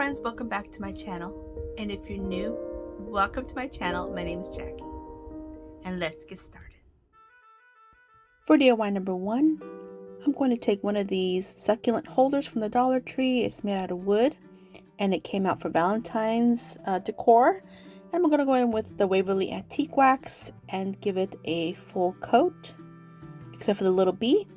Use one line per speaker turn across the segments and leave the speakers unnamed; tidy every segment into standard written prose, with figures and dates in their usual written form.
friends, welcome back to my channel. And if you're new, welcome to my channel. My name is Jackie. And let's get started. For DIY number 1, I'm going to take one of these succulent holders from the Dollar Tree. It's made out of wood and it came out for Valentine's decor. And I'm going to go in with the Waverly Antique Wax and give it a full coat, except for the little bee.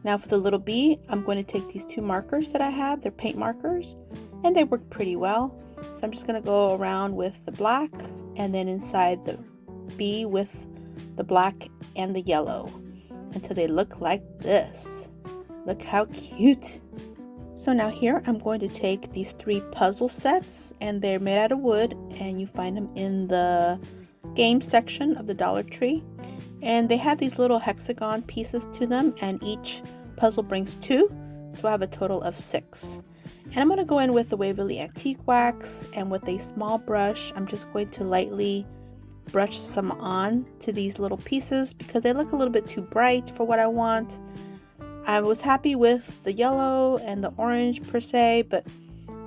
Now for the little bee, I'm going to take these 2 markers that I have. They're paint markers and they work pretty well. So I'm just going to go around with the black and then inside the bee with the black and the yellow until they look like this. Look how cute. So now here I'm going to take these 3 puzzle sets, and they're made out of wood, and you find them in the game section of the Dollar Tree. And they have these little hexagon pieces to them, and each puzzle brings 2, so I have a total of 6. And I'm going to go in with the Waverly Antique Wax, and with a small brush I'm just going to lightly brush some on to these little pieces because they look a little bit too bright for what I want. I was happy with the yellow and the orange per se, but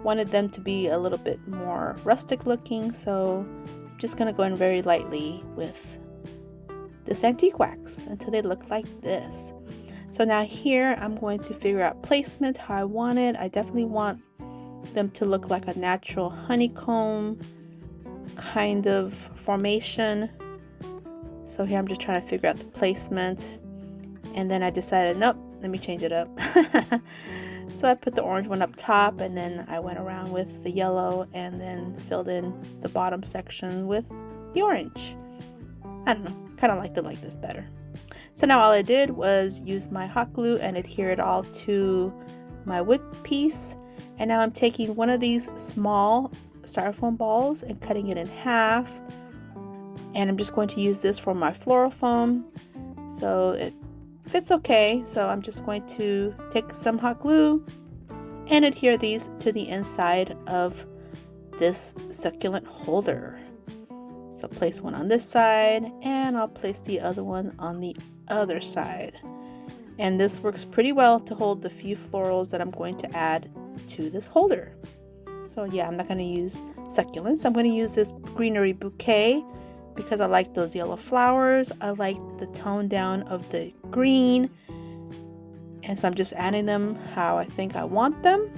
wanted them to be a little bit more rustic looking, so I'm just going to go in very lightly with this antique wax until they look like this. So now here I'm going to figure out placement, how I want it. I definitely want them to look like a natural honeycomb kind of formation. So here I'm just trying to figure out the placement, and then I decided, nope, let me change it up. So I put the orange one up top, and then I went around with the yellow and then filled in the bottom section with the orange. I don't know, kind of liked it like this better. So now all I did was use my hot glue and adhere it all to my wood piece. And now I'm taking one of these small styrofoam balls and cutting it in half. And I'm just going to use this for my floral foam. So it fits okay. So I'm just going to take some hot glue and adhere these to the inside of this succulent holder. So place one on this side, and I'll place the other one on the other side. And this works pretty well to hold the few florals that I'm going to add to this holder. So yeah, I'm not going to use succulents. I'm going to use this greenery bouquet because I like those yellow flowers. I like the tone down of the green. And so I'm just adding them how I think I want them.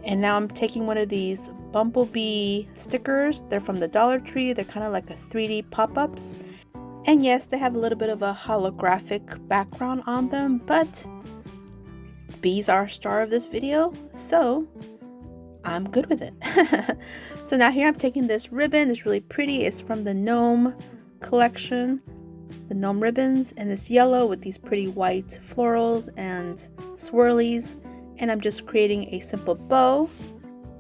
And now I'm taking one of these bumblebee stickers. They're from the Dollar Tree. They're kind of like a 3D pop-ups. And yes, they have a little bit of a holographic background on them, but bees are a star of this video, so I'm good with it. So now here I'm taking this ribbon. It's really pretty. It's from the gnome collection, the gnome ribbons, and it's yellow with these pretty white florals and swirlies. And I'm just creating a simple bow,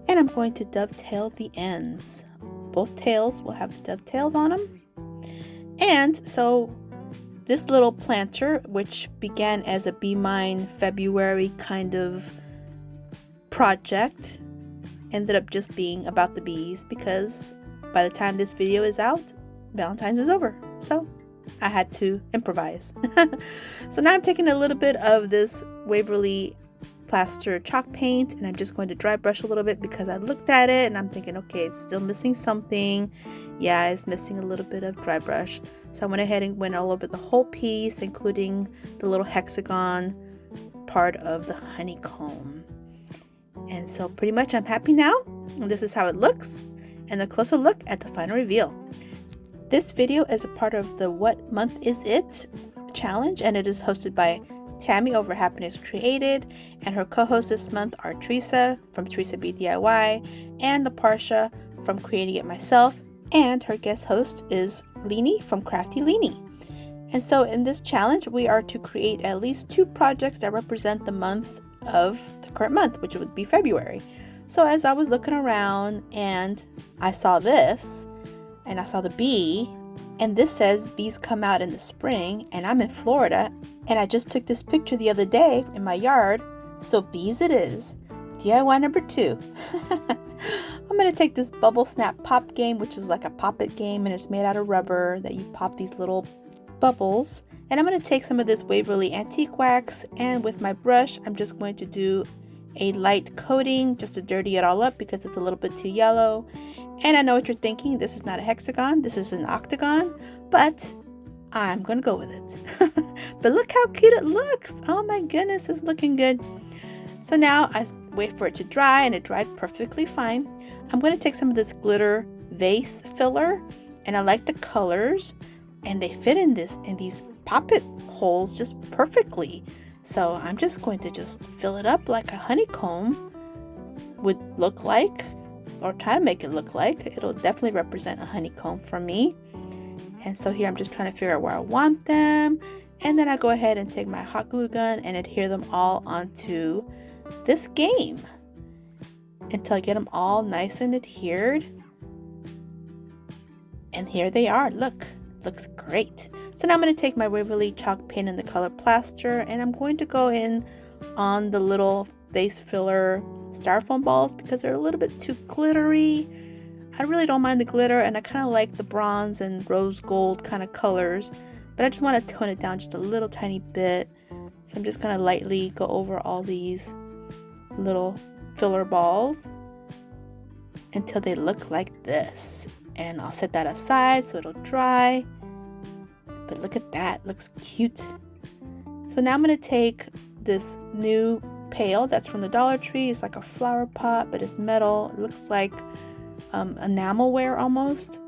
and I'm going to dovetail the ends. Both tails will have dovetails on them. And so this little planter, which began as a Be Mine February kind of project, ended up just being about the bees because by the time this video is out, Valentine's is over. So I had to improvise. So now I'm taking a little bit of this Waverly plaster chalk paint, and I'm just going to dry brush a little bit because I looked at it and I'm thinking, okay, it's still missing something. Yeah, it's missing a little bit of dry brush. So I went ahead and went all over the whole piece, including the little hexagon part of the honeycomb. And so pretty much I'm happy now. And this is how it looks, and a closer look at the final reveal. This video is a part of the What Month Is It challenge, and it is hosted by Tammy over Happiness Created, and her co-hosts this month are Theresa from Theresa Bee DIY and Naparsha from Creating It Myself, and her guest host is Leeny from Krafty Leeny. And so in this challenge we are to create at least 2 projects that represent the month of the current month, which would be February. So as I was looking around and I saw this, and I saw the bee, and this says bees come out in the spring, and I'm in Florida, and I just took this picture the other day in my yard, so bees it is. DIY number 2. I'm going to take this bubble snap pop game, which is like a pop-it game, and it's made out of rubber that you pop these little bubbles. And I'm going to take some of this Waverly Antique Wax, and with my brush I'm just going to do a light coating just to dirty it all up because it's a little bit too yellow. And I know what you're thinking, this is not a hexagon, this is an octagon, but I'm gonna go with it. But look how cute it looks. Oh my goodness, it's looking good. So now I wait for it to dry, and it dried perfectly fine. I'm going to take some of this glitter vase filler, and I like the colors, and they fit in these poppet holes just perfectly. So I'm just going to just fill it up like a honeycomb would look like, or try to make it look like. It'll definitely represent a honeycomb for me. And so here I'm just trying to figure out where I want them, and then I go ahead and take my hot glue gun and adhere them all onto this game until I get them all nice and adhered. And here they are. Look, looks great. So now I'm going to take my Waverly chalk paint in the color plaster, and I'm going to go in on the little vase filler styrofoam balls because they're a little bit too glittery. I really don't mind the glitter, and I kind of like the bronze and rose gold kind of colors, but I just want to tone it down just a little tiny bit. So I'm just going to lightly go over all these little filler balls until they look like this, and I'll set that aside so it'll dry. But look at that, looks cute. So now I'm going to take this new pail that's from the Dollar Tree. It's like a flower pot, but it's metal. It looks like enamelware almost.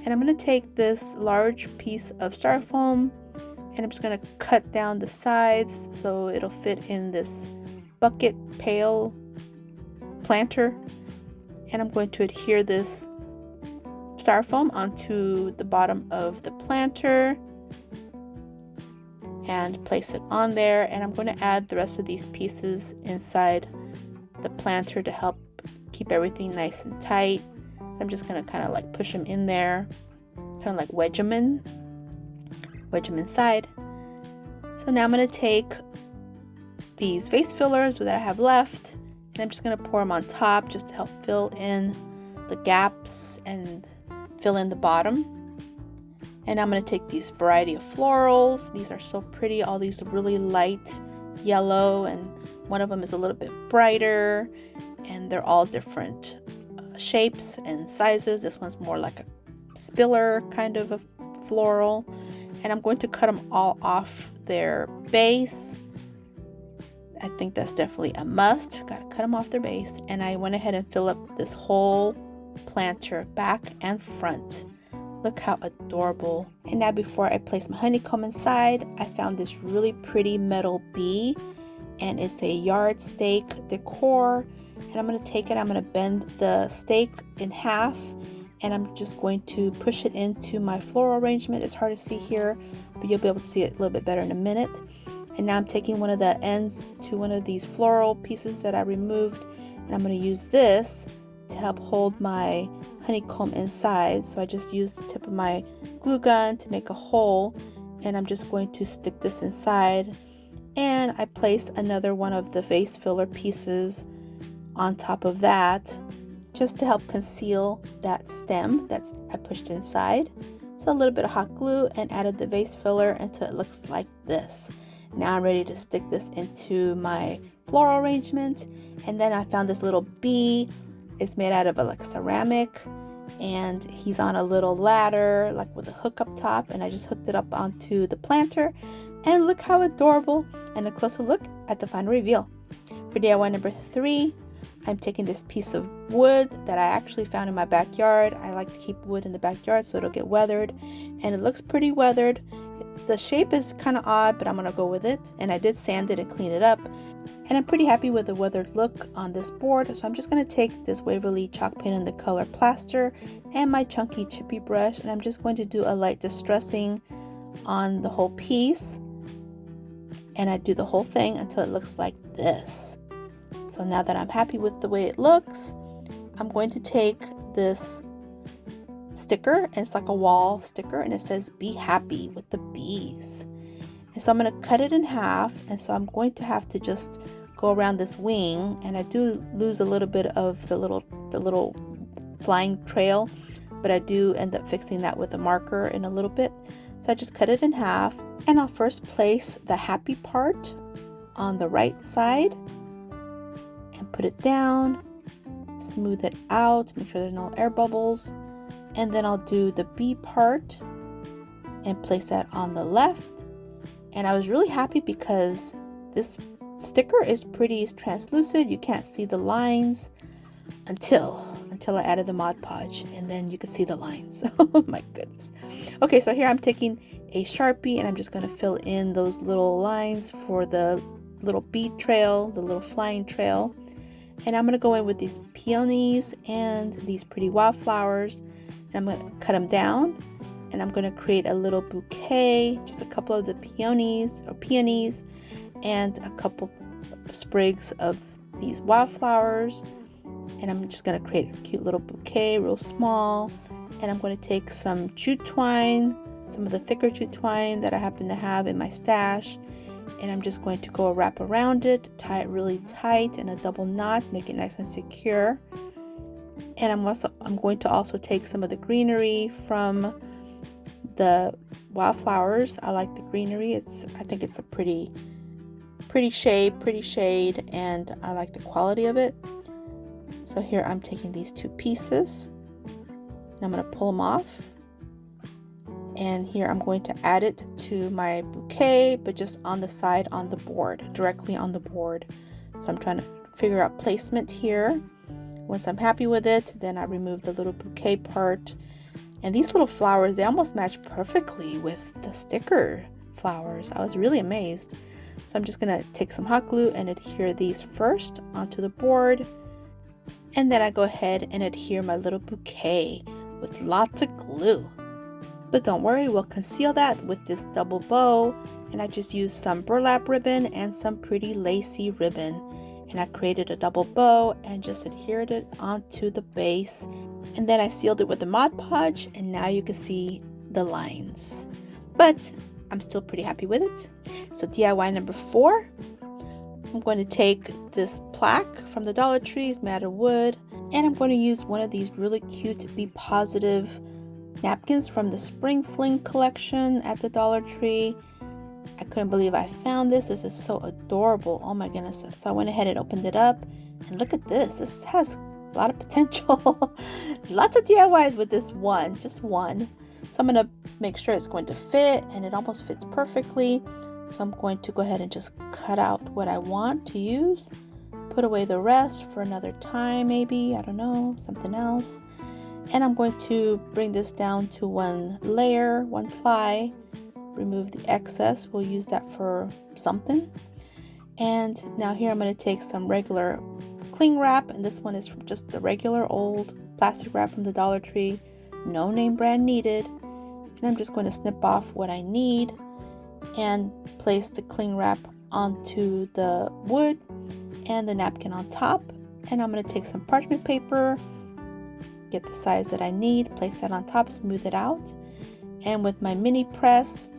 And I'm going to take this large piece of styrofoam, and I'm just going to cut down the sides so it'll fit in this bucket pail planter. And I'm going to adhere this styrofoam onto the bottom of the planter and place it on there. And I'm going to add the rest of these pieces inside the planter to help keep everything nice and tight. So I'm just going to kind of like push them in there, kind of like wedge them inside. So now I'm going to take these vase fillers that I have left, and I'm just going to pour them on top just to help fill in the gaps and fill in the bottom. And I'm going to take these variety of florals. These are so pretty. All these really light yellow, and one of them is a little bit brighter, and they're all different shapes and sizes. This one's more like a spiller kind of a floral, and I'm going to cut them all off their base. I think that's definitely a must. Gotta cut them off their base. And I went ahead and fill up this whole planter back and front. Look how adorable. And now before I place my honeycomb inside, I found this really pretty metal bee, and it's a yard stake decor. And I'm going to take it, I'm going to bend the stake in half, and I'm just going to push it into my floral arrangement. It's hard to see here, but you'll be able to see it a little bit better in a minute. And now I'm taking one of the ends to one of these floral pieces that I removed, and I'm going to use this to help hold my honeycomb inside. So I just used the tip of my glue gun to make a hole, and I'm just going to stick this inside. And I placed another one of the vase filler pieces on top of that just to help conceal that stem that I pushed inside. So a little bit of hot glue and added the vase filler until it looks like this. Now I'm ready to stick this into my floral arrangement. And then I found this little bee. It's made out of like ceramic, and he's on a little ladder like with a hook up top, and I just hooked it up onto the planter. And look how adorable, and a closer look at the final reveal. For DIY number 3, I'm taking this piece of wood that I actually found in my backyard. I like to keep wood in the backyard so it'll get weathered, and it looks pretty weathered. The shape is kind of odd, but I'm going to go with it, and I did sand it and clean it up, and I'm pretty happy with the weathered look on this board. So I'm just going to take this Waverly chalk paint in the color plaster and my chunky chippy brush, and I'm just going to do a light distressing on the whole piece, and I do the whole thing until it looks like this. So now that I'm happy with the way it looks, I'm going to take this sticker, and it's like a wall sticker, and it says "Be Happy" with the bees. And so I'm going to cut it in half, and so I'm going to have to just go around this wing, and I do lose a little bit of the little flying trail, but I do end up fixing that with a marker in a little bit. So I just cut it in half, and I'll first place the happy part on the right side, and put it down, smooth it out, make sure there's no air bubbles, and then I'll do the bee part and place that on the left. And I was really happy because this sticker is pretty translucent. You can't see the lines until I added the Mod Podge, and then you can see the lines. Oh my goodness. Okay, so here I'm taking a Sharpie and I'm just going to fill in those little lines for the little bee trail, the little flying trail. And I'm going to go in with these peonies and these pretty wildflowers, and I'm going to cut them down, and I'm going to create a little bouquet, just a couple of the peonies and a couple sprigs of these wildflowers. And I'm just going to create a cute little bouquet, real small. And I'm going to take some jute twine, some of the thicker jute twine that I happen to have in my stash, and I'm just going to go wrap around it, tie it really tight in a double knot, make it nice and secure. And I'm going to also take some of the greenery from the wildflowers. I like the greenery. I think it's a pretty shade, and I like the quality of it. So here I'm taking these two pieces and I'm going to pull them off. And here I'm going to add it to my bouquet, but just on the side on the board, directly on the board. So I'm trying to figure out placement here. Once I'm happy with it, then I remove the little bouquet part. And these little flowers, they almost match perfectly with the sticker flowers. I was really amazed. So I'm just going to take some hot glue and adhere these first onto the board. And then I go ahead and adhere my little bouquet with lots of glue. But don't worry, we'll conceal that with this double bow. And I just used some burlap ribbon and some pretty lacy ribbon. And I created a double bow and just adhered it onto the base. And then I sealed it with the Mod Podge, and now you can see the lines. But I'm still pretty happy with it. So DIY number 4. I'm going to take this plaque from the Dollar Tree, it's made out of wood, and I'm going to use one of these really cute Be Positive napkins from the Spring Fling collection at the Dollar Tree. I couldn't believe I found this. This is so adorable. Oh my goodness. So I went ahead and opened it up, and look at this. This has a lot of potential. Lots of DIYs with this one, just one. So I'm going to make sure it's going to fit, and it almost fits perfectly. So I'm going to go ahead and just cut out what I want to use, put away the rest for another time, maybe, I don't know, something else. And I'm going to bring this down to one layer, one ply, remove the excess. We'll use that for something. And now here I'm going to take some regular cling wrap, and this one is from just the regular old plastic wrap from the Dollar Tree, no name brand needed. And I'm just going to snip off what I need and place the cling wrap onto the wood and the napkin on top. And I'm going to take some parchment paper, get the size that I need, place that on top, smooth it out. And with my mini press,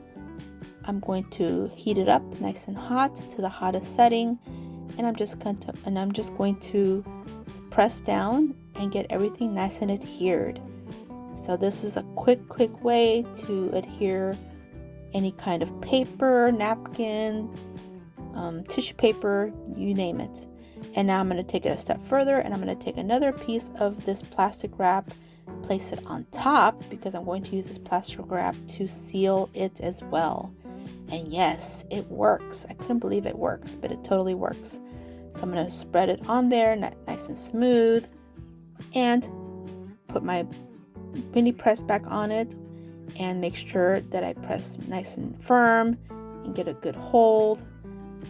I'm going to heat it up nice and hot to the hottest setting. And I'm just going to press down and get everything nice and adhered. So this is a quick way to adhere any kind of paper, napkin, tissue paper, you name it. And now I'm going to take it a step further, and I'm going to take another piece of this plastic wrap, place it on top, because I'm going to use this plastic wrap to seal it as well. And yes, it works. I couldn't believe it works, but it totally works. So I'm going to spread it on there nice and smooth, and put my mini press back on it, and make sure that I press nice and firm and get a good hold.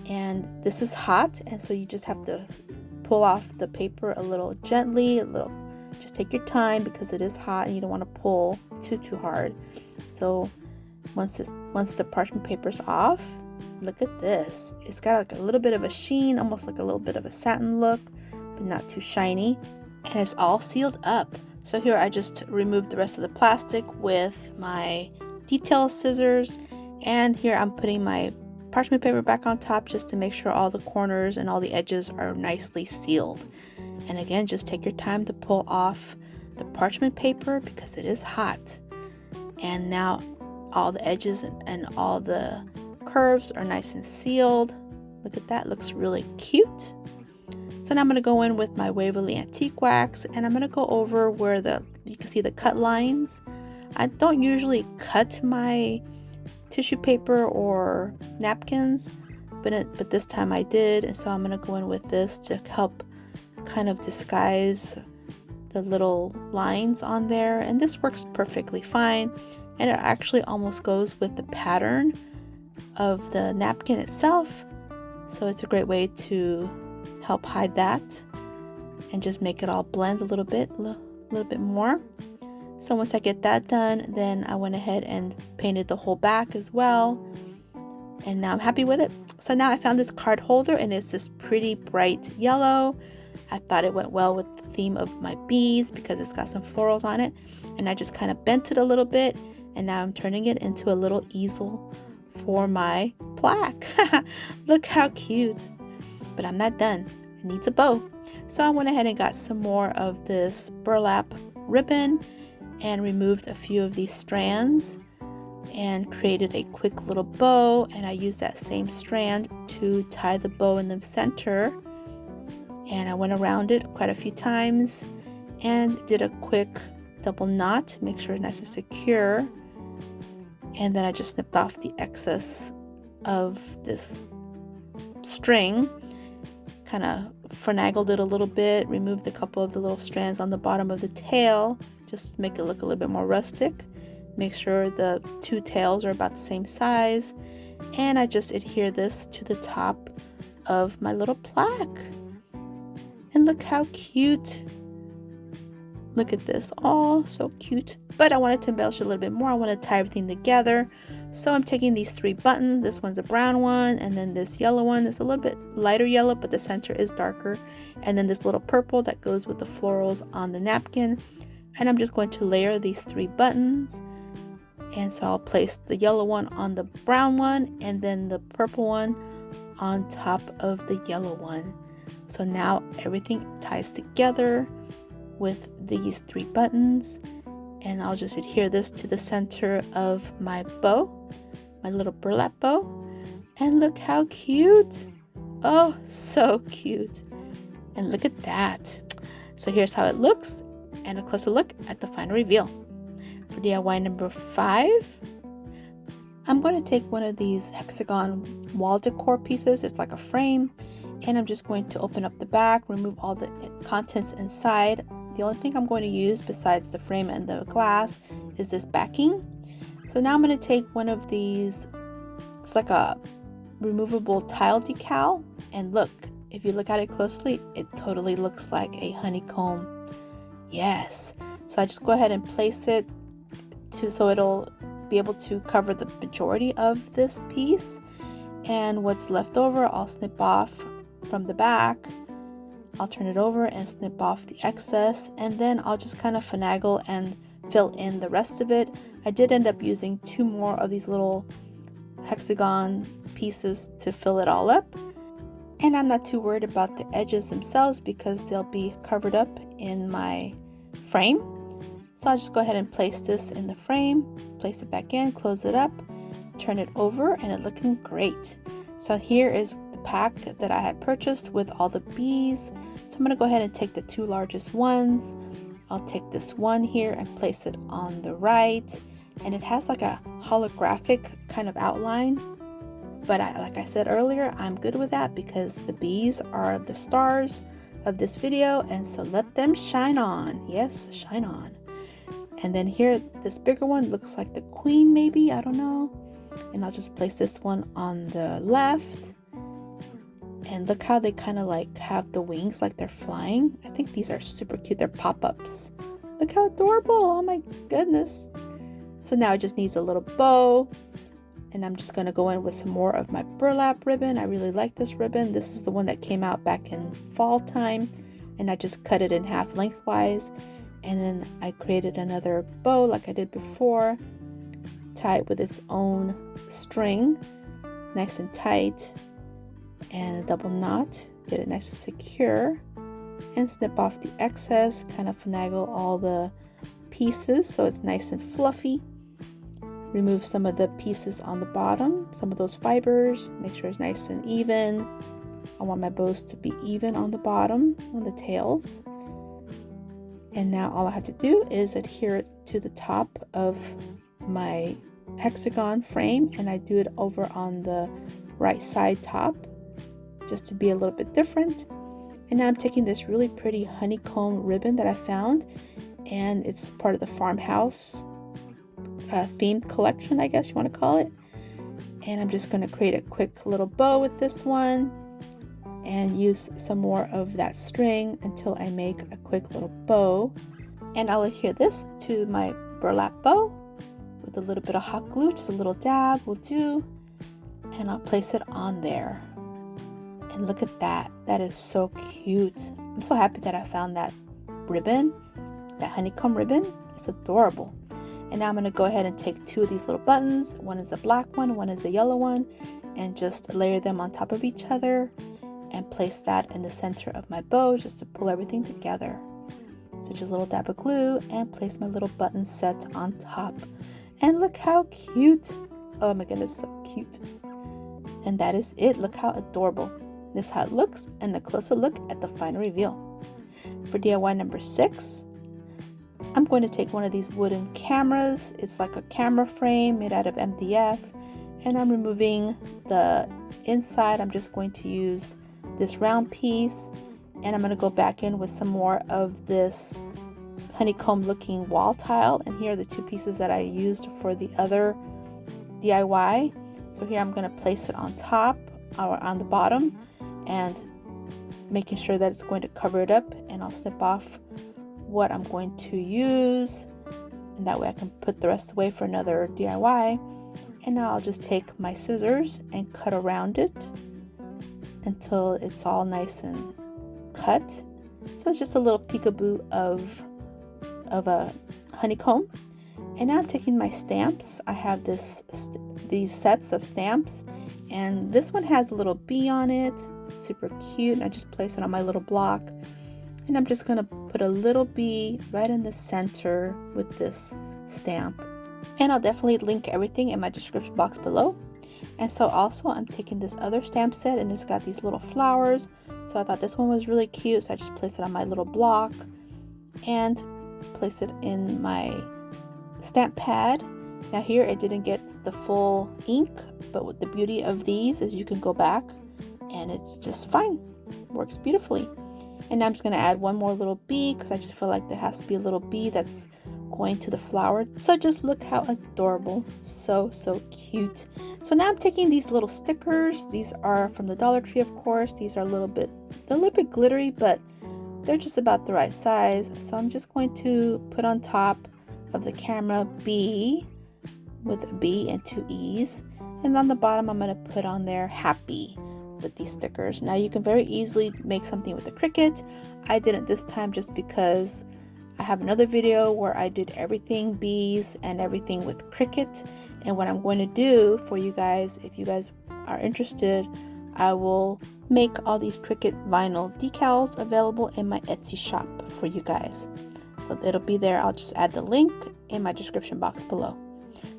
And this is hot, and so you just have to pull off the paper a little gently, just take your time, because it is hot and you don't want to pull too hard. So once the parchment paper's off, look at this. It's got like a little bit of a sheen, almost like a little bit of a satin look, but not too shiny, and it's all sealed up. So here I just removed the rest of the plastic with my detail scissors, and here I'm putting my parchment paper back on top just to make sure all the corners and all the edges are nicely sealed. And again, just take your time to pull off the parchment paper because it is hot. And now all the edges and all the curves are nice and sealed. Look at that, looks really cute. So now I'm going to go in with my Waverly Antique Wax, and I'm going to go over where you can see the cut lines. I don't usually cut my tissue paper or napkins, but this time I did, and so I'm going to go in with this to help kind of disguise the little lines on there, and this works perfectly fine, and it actually almost goes with the pattern of the napkin itself, so it's a great way to help hide that and just make it all blend a little bit more. So once I get that done, then I went ahead and painted the whole back as well, and now I'm happy with it. So now I found this card holder, and it's this pretty bright yellow. I thought it went well with the theme of my bees because it's got some florals on it, and I just kind of bent it a little bit, and now I'm turning it into a little easel for my plaque. Look how cute. But I'm not done. It needs a bow. So I went ahead and got some more of this burlap ribbon and removed a few of these strands and created a quick little bow, and I used that same strand to tie the bow in the center, and I went around it quite a few times and did a quick double knot, make sure it's nice and secure, and then I just snipped off the excess of this string, kind of finagled it a little bit, removed a couple of the little strands on the bottom of the tail just to make it look a little bit more rustic. Make sure the two tails are about the same size, and I just adhere this to the top of my little plaque. And look how cute. Look at this. Oh, so cute. But I wanted to embellish a little bit more. I want to tie everything together. So I'm taking these 3 buttons. This one's a brown one, and then this yellow one is a little bit lighter yellow, but the center is darker. And then this little purple that goes with the florals on the napkin. And I'm just going to layer these 3 buttons. And so I'll place the yellow one on the brown one, and then the purple one on top of the yellow one. So now everything ties together with these 3 buttons, and I'll just adhere this to the center of my bow, my little burlap bow, and look how cute. Oh, so cute. And look at that. So here's how it looks, and a closer look at the final reveal. For DIY number 5, I'm going to take one of these hexagon wall decor pieces. It's like a frame, and I'm just going to open up the back, remove all the contents inside. The only thing I'm going to use besides the frame and the glass is this backing. So now I'm going to take one of these, it's like a removable tile decal, and look, if you look at it closely, it totally looks like a honeycomb. Yes. So I just go ahead and place it so it'll be able to cover the majority of this piece, and what's left over I'll snip off from the back. I'll turn it over and snip off the excess, and then I'll just kind of finagle and fill in the rest of it. I did end up using 2 more of these little hexagon pieces to fill it all up, and I'm not too worried about the edges themselves because they'll be covered up in my frame. So I'll just go ahead and place this in the frame, place it back in, close it up, turn it over, and it's looking great. So here is the pack that I had purchased with all the bees. So I'm going to go ahead and take the 2 largest ones. I'll take this one here and place it on the right, and it has like a holographic kind of outline, but like I said earlier, I'm good with that because the bees are the stars of this video, and so let them shine on. Yes, shine on. And then here, this bigger one looks like the queen, maybe, I don't know. And I'll just place this one on the left. And look how they kind of like have the wings like they're flying. I think these are super cute. They're pop-ups. Look how adorable. Oh my goodness. So now it just needs a little bow. And I'm just going to go in with some more of my burlap ribbon. I really like this ribbon. This is the one that came out back in fall time. And I just cut it in half lengthwise. And then I created another bow like I did before. Tie it with its own string. Nice and tight. And a double knot. Get it nice and secure. And snip off the excess. Kind of finagle all the pieces so it's nice and fluffy. Remove some of the pieces on the bottom, some of those fibers, make sure it's nice and even. I want my bows to be even on the bottom, on the tails. And now all I have to do is adhere it to the top of my hexagon frame, and I do it over on the right side top just to be a little bit different. And now I'm taking this really pretty honeycomb ribbon that I found, and it's part of the farmhouse themed collection, I guess you want to call it. And I'm just going to create a quick little bow with this one and use some more of that string until I make a quick little bow. And I'll adhere this to my burlap bow with a little bit of hot glue, just a little dab will do, and I'll place it on there. And look at that, that is so cute. I'm so happy that I found that ribbon, that honeycomb ribbon. It's adorable. And now I'm going to go ahead and take two of these little buttons. One is a black one is a yellow one, and just layer them on top of each other and place that in the center of my bow just to pull everything together. So just a little dab of glue and place my little button set on top. And look how cute. Oh my goodness, so cute. And that is it. Look how adorable. This is how it looks, and a closer look at the final reveal. For DIY number 6, I'm going to take one of these wooden cameras. It's like a camera frame made out of MDF, and I'm removing the inside. I'm just going to use this round piece, and I'm going to go back in with some more of this honeycomb looking wall tile. And here are the two pieces that I used for the other DIY. So here I'm going to place it on top or on the bottom, and making sure that it's going to cover it up, and I'll snip off what I'm going to use, and that way I can put the rest away for another DIY. And now I'll just take my scissors and cut around it until it's all nice and cut. So it's just a little peekaboo of a honeycomb. And now I'm taking my stamps. I have these sets of stamps, and this one has a little bee on it. It's super cute, and I just place it on my little block. And I'm just going to put a little bee right in the center with this stamp. And I'll definitely link everything in my description box below. And so also I'm taking this other stamp set, and it's got these little flowers. So I thought this one was really cute, so I just placed it on my little block and place it in my stamp pad. Now here it didn't get the full ink, but with the beauty of these is you can go back and it's just fine. Works beautifully. And now I'm just going to add one more little bee because I just feel like there has to be a little bee that's going to the flower. So just look how adorable. So cute. So now I'm taking these little stickers. These are from the Dollar Tree, of course. These are they're a little bit glittery, but they're just about the right size. So I'm just going to put on top of the camera bee with a B and 2 E's. And on the bottom I'm going to put on there happy with these stickers. Now you can very easily make something with a cricket. I didn't this time just because I have another video where I did everything bees and everything with cricket. And what I'm going to do for you guys, if you guys are interested, I will make all these cricket vinyl decals available in my Etsy shop for you guys. So it'll be there. I'll just add the link in my description box below.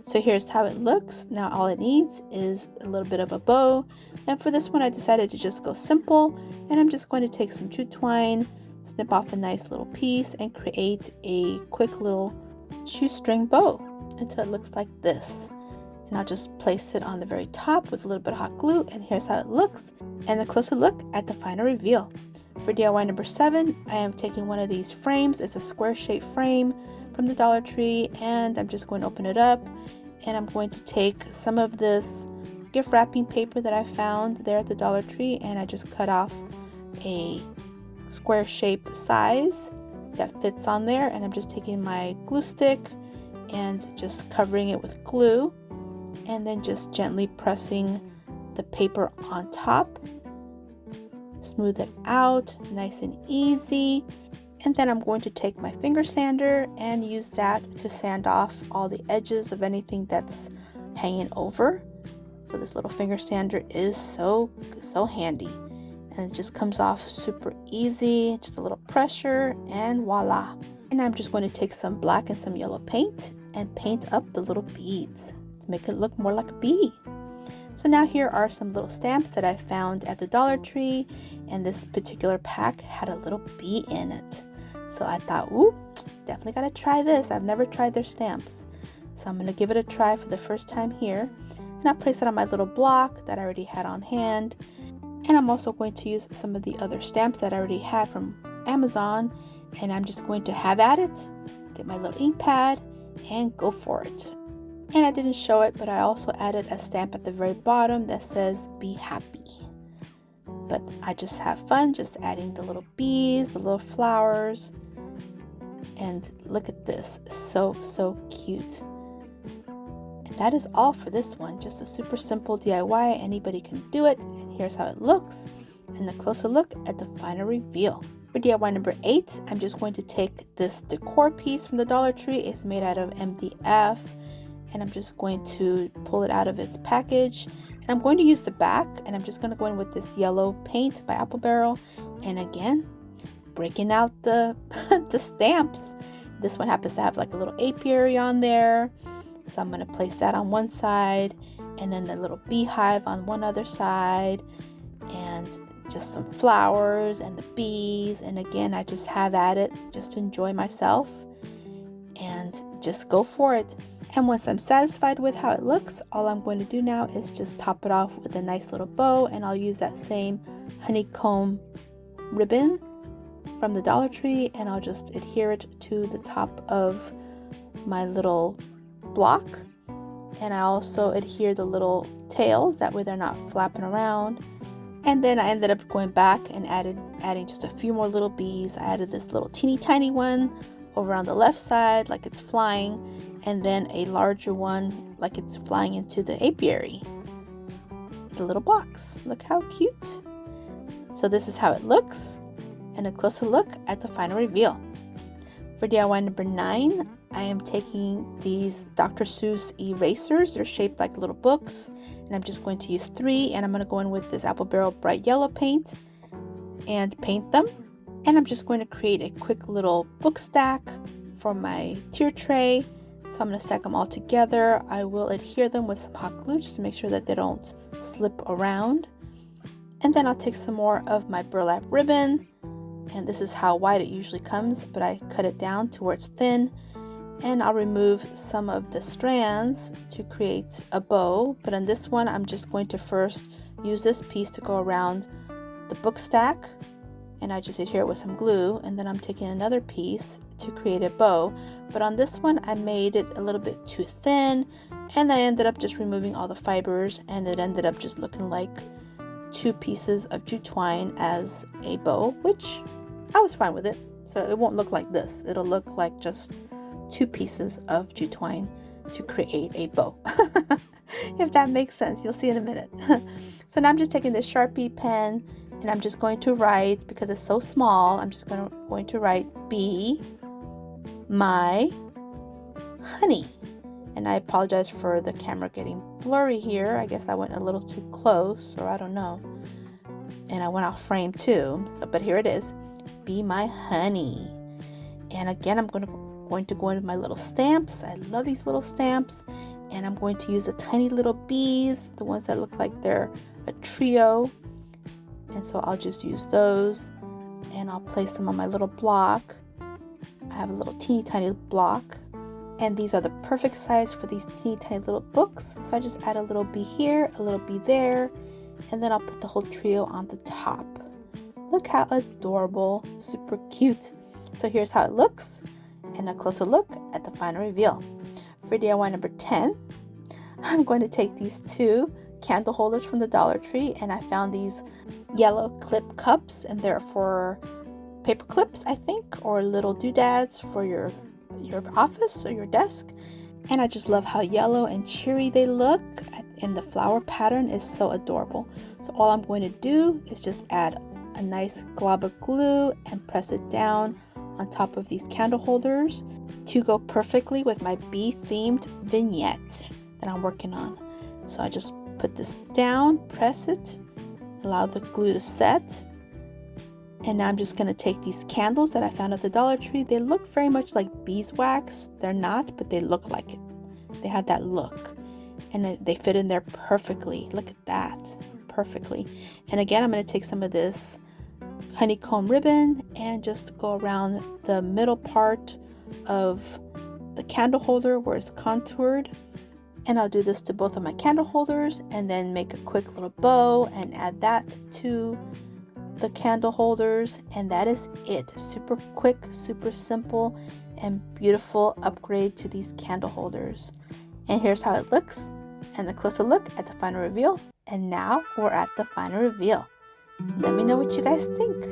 So here's how it looks. Now all it needs is a little bit of a bow. And for this one I decided to just go simple. And I'm just going to take some jute twine, snip off a nice little piece, and create a quick little shoestring bow until it looks like this. And I'll just place it on the very top with a little bit of hot glue. And here's how it looks. And a closer look at the final reveal. For DIY number 7, I am taking one of these frames. It's a square shaped frame from the Dollar Tree, and I'm just going to open it up, and I'm going to take some of this gift wrapping paper that I found there at the Dollar Tree, and I just cut off a square shape size that fits on there, and I'm just taking my glue stick and just covering it with glue, and then just gently pressing the paper on top. Smooth it out, nice and easy. And then I'm going to take my finger sander and use that to sand off all the edges of anything that's hanging over. So this little finger sander is so handy, and it just comes off super easy. Just a little pressure and voila. And I'm just going to take some black and some yellow paint and paint up the little beads to make it look more like a bee. So now here are some little stamps that I found at the Dollar Tree, and this particular pack had a little bee in it. So I thought, ooh, definitely gotta try this. I've never tried their stamps. So I'm gonna give it a try for the first time here. And I place it on my little block that I already had on hand. And I'm also going to use some of the other stamps that I already had from Amazon. And I'm just going to have at it, get my little ink pad, and go for it. And I didn't show it, but I also added a stamp at the very bottom that says be happy. But I just have fun just adding the little bees, the little flowers. And look at this, so cute. And that is all for this one, just a super simple DIY. Anybody can do it. And here's how it looks, and a closer look at the final reveal. For DIY number 8, I'm just going to take this decor piece from the Dollar Tree. It's made out of MDF, and I'm just going to pull it out of its package. And I'm going to use the back, and I'm just going to go in with this yellow paint by Apple Barrel. And again, breaking out the the stamps. This one happens to have like a little apiary on there. So I'm going to place that on one side, and then the little beehive on one other side, and just some flowers and the bees. And again, I just have at it, just enjoy myself and just go for it. And once I'm satisfied with how it looks, all I'm going to do now is just top it off with a nice little bow, and I'll use that same honeycomb ribbon from the Dollar Tree, and I'll just adhere it to the top of my little block. And I also adhere the little tails, that way they're not flapping around. And then I ended up going back and adding just a few more little bees. I added this little teeny tiny one over on the left side like it's flying, and then a larger one like it's flying into the apiary, the little box. Look how cute. So this is how it looks, and a closer look at the final reveal. For DIY number 9, I am taking these Dr. Seuss erasers. They're shaped like little books, and I'm just going to use 3, and I'm going to go in with this Apple Barrel bright yellow paint and paint them. And I'm just going to create a quick little book stack for my tier tray. So I'm going to stack them all together. I will adhere them with some hot glue just to make sure that they don't slip around. And then I'll take some more of my burlap ribbon, and this is how wide it usually comes, but I cut it down to where it's thin. And I'll remove some of the strands to create a bow, but on this one I'm just going to first use this piece to go around the book stack, and I just adhere it with some glue, and then I'm taking another piece to create a bow. But on this one I made it a little bit too thin, and I ended up just removing all the fibers, and it ended up just looking like 2 pieces of jute twine as a bow, which I was fine with it. So it won't look like this, it'll look like just 2 pieces of jute twine to create a bow. If that makes sense, you'll see in a minute. So now I'm just taking this Sharpie pen, and I'm just going to write, because it's so small, I'm just going to write "Be my honey." And I apologize for the camera getting blurry here. I guess I went a little too close, or I don't know. And I went off frame too. So, but here it is. Be my honey. And again, I'm going to go in with my little stamps. I love these little stamps. And I'm going to use the tiny little bees, the ones that look like they're a trio. And so I'll just use those, and I'll place them on my little block. I have a little teeny tiny block, and these are the perfect size for these teeny tiny little books. So I just add a little bee here, a little bee there, and then I'll put the whole trio on the top. Look how adorable, super cute. So here's how it looks, and a closer look at the final reveal. For DIY number 10, I'm going to take these 2 candle holders from the Dollar Tree, and I found these yellow clip cups, and they're for paper clips, I think, or little doodads for your office or your desk. And I just love how yellow and cheery they look, and the flower pattern is so adorable. So all I'm going to do is just add a nice glob of glue and press it down on top of these candle holders to go perfectly with my bee themed vignette that I'm working on. So I just put this down, press it, allow the glue to set, and now I'm just going to take these candles that I found at the Dollar Tree. They look very much like beeswax. They're not, but they look like it. They have that look. and they fit in there perfectly. Look at that, perfectly. And again, I'm going to take some of this honeycomb ribbon and just go around the middle part of the candle holder where it's contoured. And I'll do this to both of my candle holders and then make a quick little bow and add that to the candle holders, and that is it. Super quick, super simple, and beautiful upgrade to these candle holders. And here's how it looks, and a closer look at the final reveal. And now we're at the final reveal. Let me know what you guys think.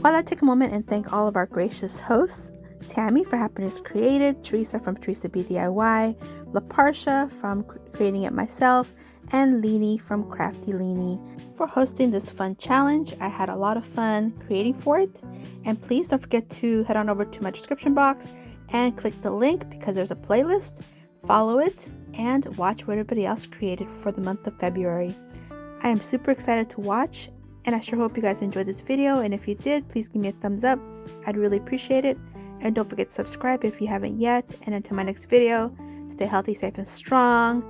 While I take a moment and thank all of our gracious hosts, Tammy for Happiness Created, Theresa from Theresa Bee DIY, LaParsha from Creating It Myself, and Leeny from Krafty Leeny for hosting this fun challenge. I had a lot of fun creating for it. And please don't forget to head on over to my description box and click the link because there's a playlist. Follow it and watch what everybody else created for the month of February. I am super excited to watch, and I sure hope you guys enjoyed this video. And if you did, please give me a thumbs up. I'd really appreciate it. And don't forget to subscribe if you haven't yet. And until my next video, stay healthy, safe, and strong.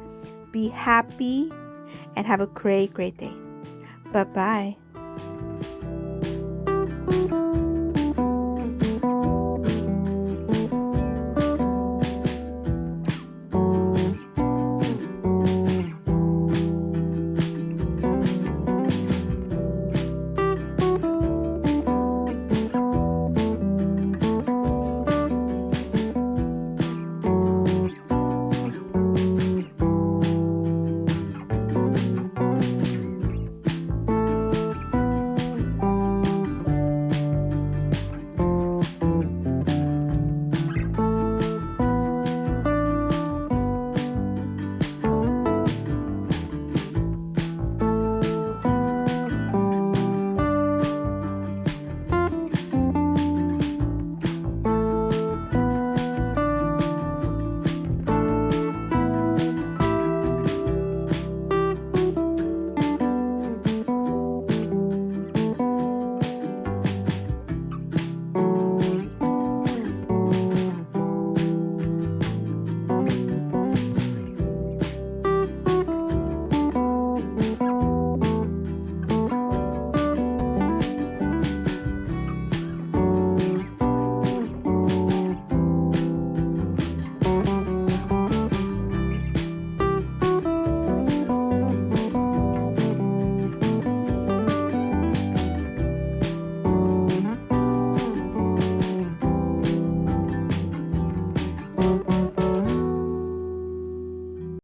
Be happy and have a great day. Bye-bye.